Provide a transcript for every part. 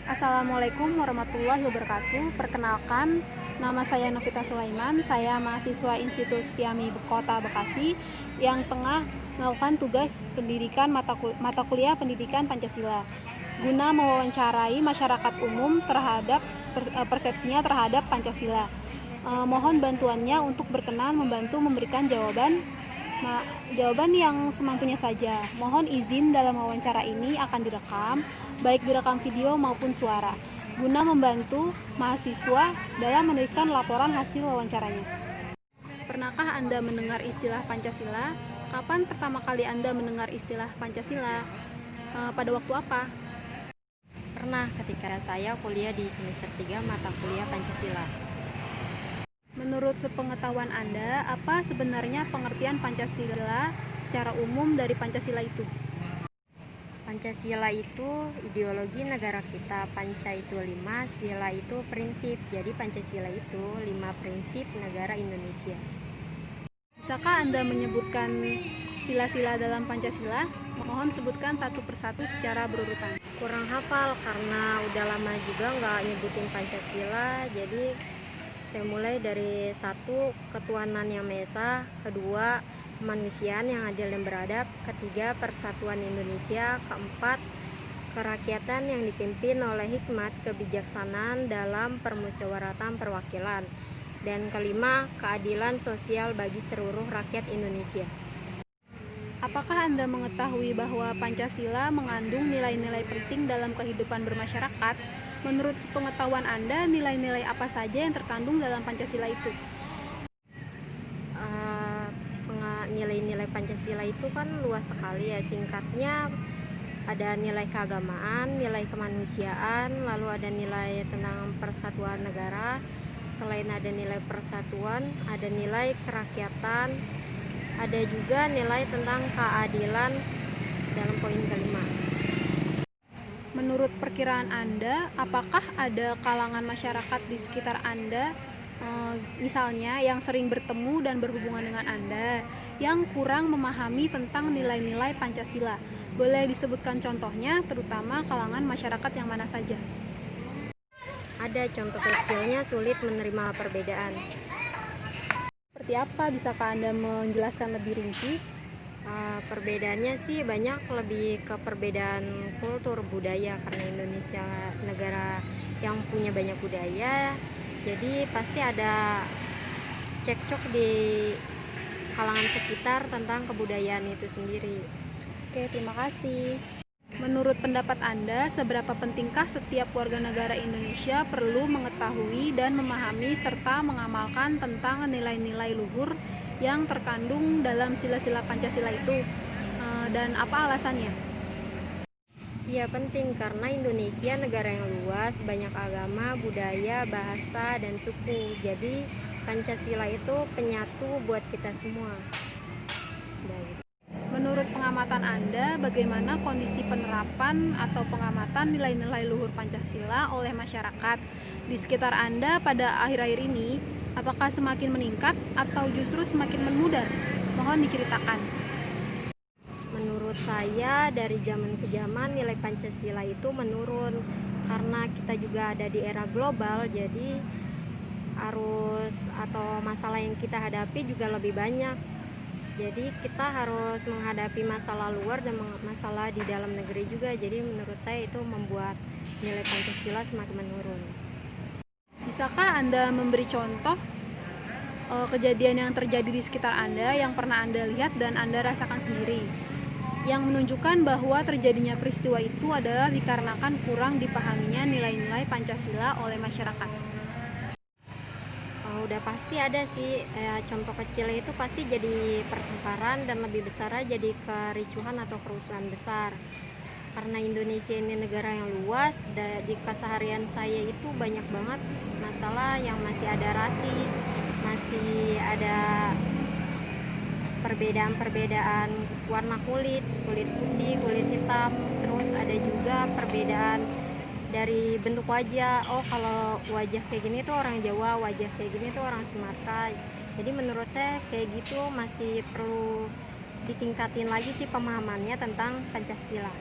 Assalamualaikum warahmatullahi wabarakatuh. Perkenalkan, nama saya Novita Sulaiman. Saya mahasiswa Institut Setiami Kota Bekasi yang tengah melakukan tugas pendidikan mata kuliah pendidikan Pancasila guna mewawancarai masyarakat umum terhadap persepsinya terhadap Pancasila. Mohon bantuannya untuk berkenan membantu memberikan jawaban yang semampunya saja. Mohon izin dalam wawancara ini akan direkam, baik direkam video maupun suara, guna membantu mahasiswa dalam menuliskan laporan hasil wawancaranya. Pernahkah Anda mendengar istilah Pancasila? Kapan pertama kali Anda mendengar istilah Pancasila? Pada waktu apa? Pernah ketika saya kuliah di semester 3 mata kuliah Pancasila. Menurut sepengetahuan Anda, apa sebenarnya pengertian Pancasila secara umum dari Pancasila itu? Pancasila itu ideologi negara kita, Panca itu 5, sila itu prinsip. Jadi Pancasila itu 5 prinsip negara Indonesia. Bisakah Anda menyebutkan sila-sila dalam Pancasila? Mohon sebutkan satu persatu secara berurutan. Kurang hafal karena udah lama juga nggak nyebutin Pancasila. Jadi saya mulai dari 1, ketuhanan yang Maha Esa, 2, kemanusiaan yang adil dan beradab, 3, persatuan Indonesia, 4, kerakyatan yang dipimpin oleh hikmat kebijaksanaan dalam permusyawaratan perwakilan, dan 5, keadilan sosial bagi seluruh rakyat Indonesia. Apakah Anda mengetahui bahwa Pancasila mengandung nilai-nilai penting dalam kehidupan bermasyarakat? Menurut sepengetahuan Anda, nilai-nilai apa saja yang terkandung dalam Pancasila itu? Nilai-nilai Pancasila itu kan luas sekali ya. Singkatnya ada nilai keagamaan, nilai kemanusiaan, lalu ada nilai tentang persatuan negara. Selain ada nilai persatuan, ada nilai kerakyatan, ada juga nilai tentang keadilan dalam poin kelima. Menurut perkiraan Anda, apakah ada kalangan masyarakat di sekitar Anda, misalnya yang sering bertemu dan berhubungan dengan Anda, yang kurang memahami tentang nilai-nilai Pancasila? Boleh disebutkan contohnya, terutama kalangan masyarakat yang mana saja? Ada contoh kecilnya, sulit menerima perbedaan. Seperti apa? Bisakah Anda menjelaskan lebih rinci? Perbedaannya sih banyak, lebih ke perbedaan kultur budaya, karena Indonesia negara yang punya banyak budaya, jadi pasti ada cekcok di kalangan sekitar tentang kebudayaan itu sendiri. Oke, terima kasih. Menurut pendapat Anda, seberapa pentingkah setiap warga negara Indonesia perlu mengetahui dan memahami serta mengamalkan tentang nilai-nilai luhur yang terkandung dalam sila-sila Pancasila itu, dan apa alasannya? Iya, penting karena Indonesia negara yang luas, banyak agama, budaya, bahasa, dan suku. Jadi Pancasila itu penyatu buat kita semua. Menurut pengamatan Anda, bagaimana kondisi penerapan atau pengamatan nilai-nilai luhur Pancasila oleh masyarakat di sekitar Anda pada akhir-akhir ini? Apakah semakin meningkat atau justru semakin memudar? Mohon diceritakan. Menurut saya dari zaman ke zaman nilai Pancasila itu menurun karena kita juga ada di era global, jadi arus atau masalah yang kita hadapi juga lebih banyak. Jadi kita harus menghadapi masalah luar dan masalah di dalam negeri juga. Jadi menurut saya itu membuat nilai Pancasila semakin menurun. Bisakah Anda memberi contoh kejadian yang terjadi di sekitar Anda yang pernah Anda lihat dan Anda rasakan sendiri, yang menunjukkan bahwa terjadinya peristiwa itu adalah dikarenakan kurang dipahaminya nilai-nilai Pancasila oleh masyarakat? Udah pasti ada sih, contoh kecil itu pasti jadi pertengkaran dan lebih besar jadi kericuhan atau kerusuhan besar. Karena Indonesia ini negara yang luas, di keseharian saya itu banyak banget masalah yang masih ada rasis, masih ada perbedaan warna kulit putih, kulit hitam, terus ada juga perbedaan dari bentuk wajah. Oh, kalau wajah kayak gini tuh orang Jawa, wajah kayak gini tuh orang Sumatera. Jadi menurut saya kayak gitu masih perlu ditingkatin lagi sih pemahamannya tentang Pancasila.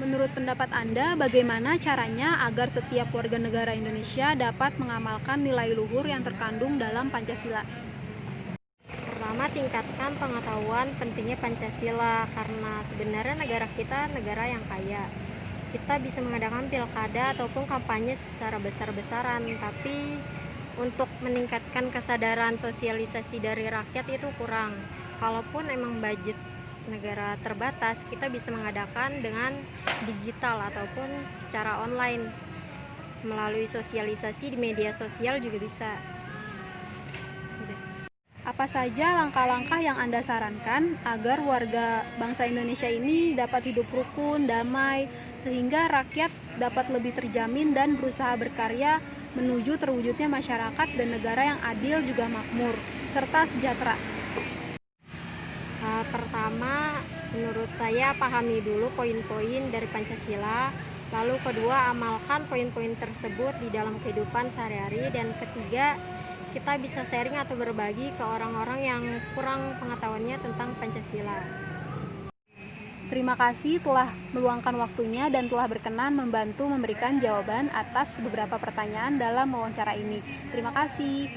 Menurut pendapat Anda, bagaimana caranya agar setiap warga negara Indonesia dapat mengamalkan nilai luhur yang terkandung dalam Pancasila? Pertama, tingkatkan pengetahuan pentingnya Pancasila karena sebenarnya negara kita negara yang kaya. Kita bisa mengadakan pilkada ataupun kampanye secara besar-besaran, tapi untuk meningkatkan kesadaran sosialisasi dari rakyat itu kurang. Kalaupun emang budget negara terbatas, kita bisa mengadakan dengan digital ataupun secara online melalui sosialisasi di media sosial juga bisa. Udah. Apa saja langkah-langkah yang Anda sarankan agar warga bangsa Indonesia ini dapat hidup rukun, damai, sehingga rakyat dapat lebih terjamin dan berusaha berkarya menuju terwujudnya masyarakat dan negara yang adil juga makmur, serta sejahtera? Pertama, menurut saya pahami dulu poin-poin dari Pancasila, lalu kedua amalkan poin-poin tersebut di dalam kehidupan sehari-hari, dan ketiga kita bisa sharing atau berbagi ke orang-orang yang kurang pengetahuannya tentang Pancasila. Terima kasih telah meluangkan waktunya dan telah berkenan membantu memberikan jawaban atas beberapa pertanyaan dalam wawancara ini. Terima kasih.